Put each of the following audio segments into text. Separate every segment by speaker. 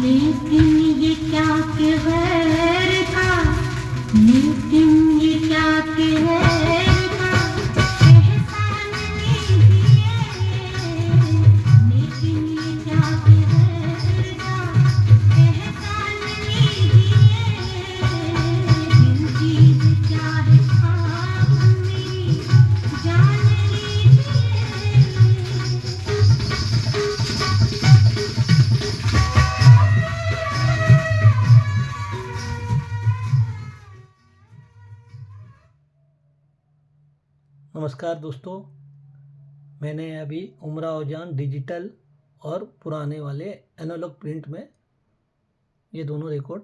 Speaker 1: लेकिन ये क्या कहर था, लेकिन ये क्या कहर था, एहसान कीजिए। लेकिन ये क्या कहर था, एहसान कीजिए। दिल चीज क्या है आप मेरी जान लीजिए।
Speaker 2: नमस्कार दोस्तों, मैंने अभी उमराव जान डिजिटल और पुराने वाले एनालॉग प्रिंट में ये दोनों रिकॉर्ड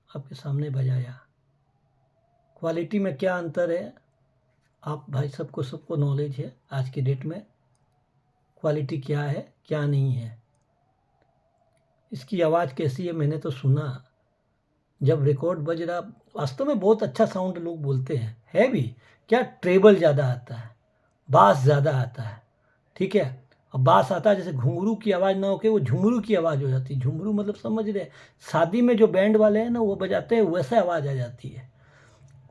Speaker 2: आपके सामने बजाया। क्वालिटी में क्या अंतर है, आप भाई सबको नॉलेज है आज की डेट में क्वालिटी क्या है क्या नहीं है। इसकी आवाज़ कैसी है मैंने तो सुना, जब रिकॉर्ड बज रहा वास्तव में बहुत अच्छा साउंड लोग बोलते हैं, है भी क्या, ट्रेबल ज़्यादा आता है, बास ज़्यादा आता है, ठीक है। अब बास आता है जैसे घुंघरू की आवाज़ ना होके वो झुमरू की आवाज़ हो जाती है। झुमरू मतलब समझ रहे हैं, शादी में जो बैंड वाले हैं ना वो बजाते हैं वैसा आवाज़ आ जाती है।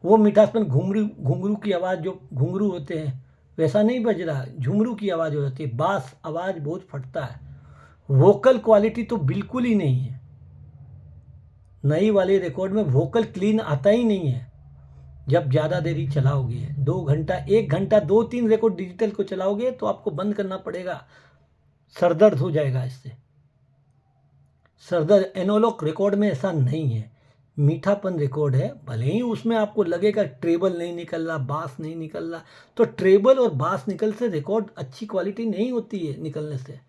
Speaker 2: वो मिठासपन घुंघरू घुंघरू की आवाज़ जो घुंघरू होते हैं वैसा नहीं बज रहा, झुमरू की आवाज़ हो जाती है। बास आवाज़ बहुत फटता है। वोकल क्वालिटी तो बिल्कुल ही नहीं है। नई वाले रिकॉर्ड में वोकल क्लीन आता ही नहीं है। जब ज़्यादा देरी चलाओगे 2 घंटा 1 घंटा 2-3 रिकॉर्ड डिजिटल को चलाओगे तो आपको बंद करना पड़ेगा, सरदर्द हो जाएगा इससे। सरदर्द एनालॉग रिकॉर्ड में ऐसा नहीं है, मीठापन रिकॉर्ड है। भले ही उसमें आपको लगेगा ट्रेबल नहीं निकल रहा, बास नहीं निकल रहा, तो ट्रेबल और बास निकल से रिकॉर्ड अच्छी क्वालिटी नहीं होती है निकलने से।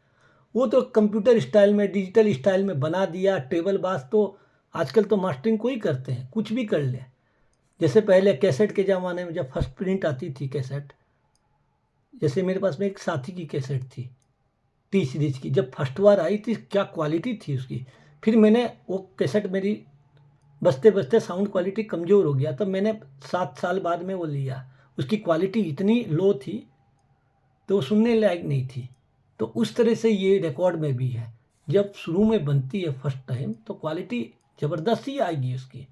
Speaker 2: वो तो कंप्यूटर स्टाइल में डिजिटल स्टाइल में बना दिया। ट्रेबल बास तो आजकल तो मास्टरिंग को ही करते हैं, कुछ भी कर ले। जैसे पहले कैसेट के ज़माने में जब फर्स्ट प्रिंट आती थी कैसेट, जैसे मेरे पास में एक साथी की कैसेट थी टी सीरीज की, जब फर्स्ट बार आई थी क्या क्वालिटी थी उसकी। फिर मैंने वो कैसेट मेरी बजते बजते साउंड क्वालिटी कमज़ोर हो गया, तब मैंने 7 साल बाद में वो लिया। उसकी क्वालिटी इतनी लो थी तो वो सुनने लायक नहीं थी। तो उस तरह से ये रिकॉर्ड में भी है, जब शुरू में बनती है फर्स्ट टाइम तो क्वालिटी ज़बरदस्त ही आएगी उसकी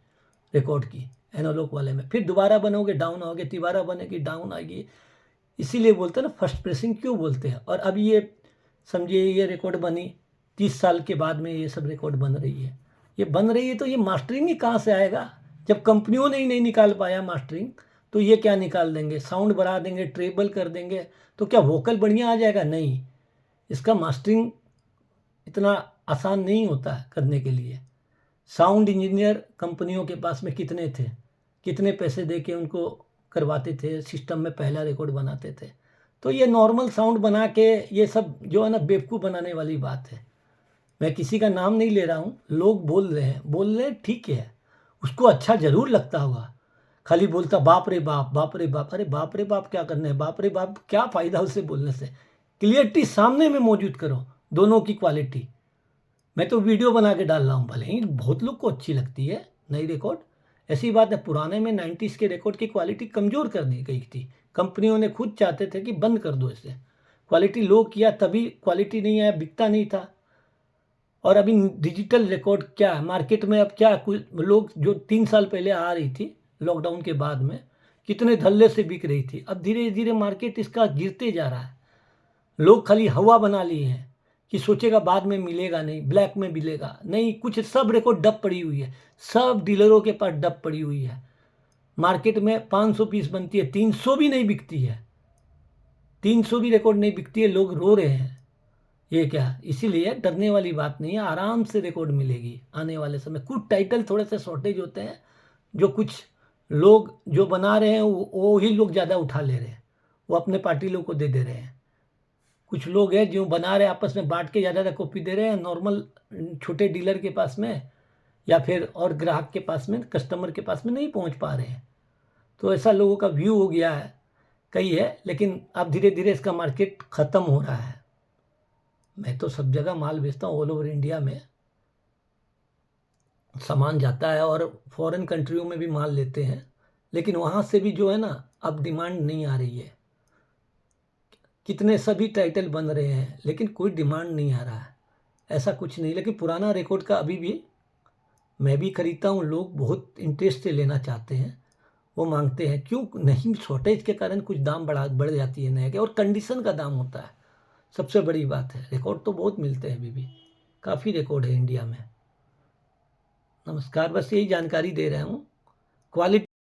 Speaker 2: रिकॉर्ड की एनालॉग वाले में। फिर दोबारा बनोगे डाउन आओगे, तिबारा बनेगी डाउन आएगी। इसीलिए बोलते हैं ना फर्स्ट प्रेसिंग क्यों बोलते हैं। और अब ये समझिए ये रिकॉर्ड बनी 30 साल के बाद में, ये सब रिकॉर्ड बन रही है। ये बन रही है तो ये मास्टरिंग ही कहाँ से आएगा, जब कंपनियों ने ही नहीं निकाल पाया मास्टरिंग तो ये क्या निकाल देंगे। साउंड बढ़ा देंगे, ट्रेबल कर देंगे तो क्या वोकल बढ़िया आ जाएगा, नहीं। इसका मास्टरिंग इतना आसान नहीं होता है करने के लिए। साउंड इंजीनियर कंपनियों के पास में कितने थे, कितने पैसे दे के उनको करवाते थे, सिस्टम में पहला रिकॉर्ड बनाते थे। तो ये नॉर्मल साउंड बना के ये सब जो है ना बेवकूफ़ बनाने वाली बात है। मैं किसी का नाम नहीं ले रहा हूँ, लोग बोल रहे हैं ठीक है, उसको अच्छा ज़रूर लगता होगा। खाली बोलता बाप रे बाप बाप रे बाप। अरे बाप रे बाप क्या करना है, बाप रे बाप क्या फ़ायदा उसे बोलने से। क्लियरिटी सामने में मौजूद करो, दोनों की क्वालिटी। मैं तो वीडियो बना के डाल रहा हूँ, भले ही बहुत लोग को अच्छी लगती है नई रिकॉर्ड, ऐसी बात है। पुराने में 90s के रिकॉर्ड की क्वालिटी कमज़ोर कर दी गई थी, कंपनियों ने खुद चाहते थे कि बंद कर दो इसे। क्वालिटी लो किया तभी क्वालिटी नहीं आया, बिकता नहीं था। और अभी डिजिटल रिकॉर्ड क्या है मार्केट में, अब क्या कुछ लोग जो 3 साल पहले आ रही थी लॉकडाउन के बाद में कितने धल्ले से बिक रही थी, अब धीरे धीरे मार्केट इसका गिरते जा रहा है। लोग खाली हवा बना लिए हैं कि सोचेगा बाद में मिलेगा नहीं, ब्लैक में मिलेगा नहीं, कुछ सब रिकॉर्ड डब पड़ी हुई है, सब डीलरों के पास डब पड़ी हुई है। मार्केट में 500 पीस बनती है, 300 भी नहीं बिकती है, 300 भी रिकॉर्ड नहीं बिकती है, लोग रो रहे हैं। ये क्या, इसीलिए डरने वाली बात नहीं है, आराम से रिकॉर्ड मिलेगी आने वाले समय। कुछ टाइटल थोड़े से शॉर्टेज होते हैं, जो कुछ लोग जो बना रहे हैं वो ही लोग ज़्यादा उठा ले रहे हैं, वो अपने पार्टी लोग को दे दे रहे हैं। कुछ लोग हैं जो बना रहे आपस में बांट के ज़्यादा कॉपी दे रहे हैं, नॉर्मल छोटे डीलर के पास में या फिर और ग्राहक के पास में, कस्टमर के पास में नहीं पहुंच पा रहे हैं। तो ऐसा लोगों का व्यू हो गया है, कही है। लेकिन अब धीरे धीरे इसका मार्केट ख़त्म हो रहा है। मैं तो सब जगह माल बेचता हूँ, ऑल ओवर इंडिया में सामान जाता है और फॉरेन कंट्रियों में भी माल लेते हैं, लेकिन वहाँ से भी जो है ना अब डिमांड नहीं आ रही है। कितने सभी टाइटल बन रहे हैं लेकिन कोई डिमांड नहीं आ रहा है। ऐसा कुछ नहीं, लेकिन पुराना रिकॉर्ड का अभी भी मैं भी खरीदता हूँ, लोग बहुत इंटरेस्ट से लेना चाहते हैं, वो मांगते हैं। क्यों नहीं, शॉर्टेज के कारण कुछ दाम बढ़ जाती है नए के, और कंडीशन का दाम होता है, सबसे बड़ी बात है। रिकॉर्ड तो बहुत मिलते हैं, अभी भी काफ़ी रिकॉर्ड है इंडिया में। नमस्कार, बस यही जानकारी दे रहा हूँ। क्वालिटी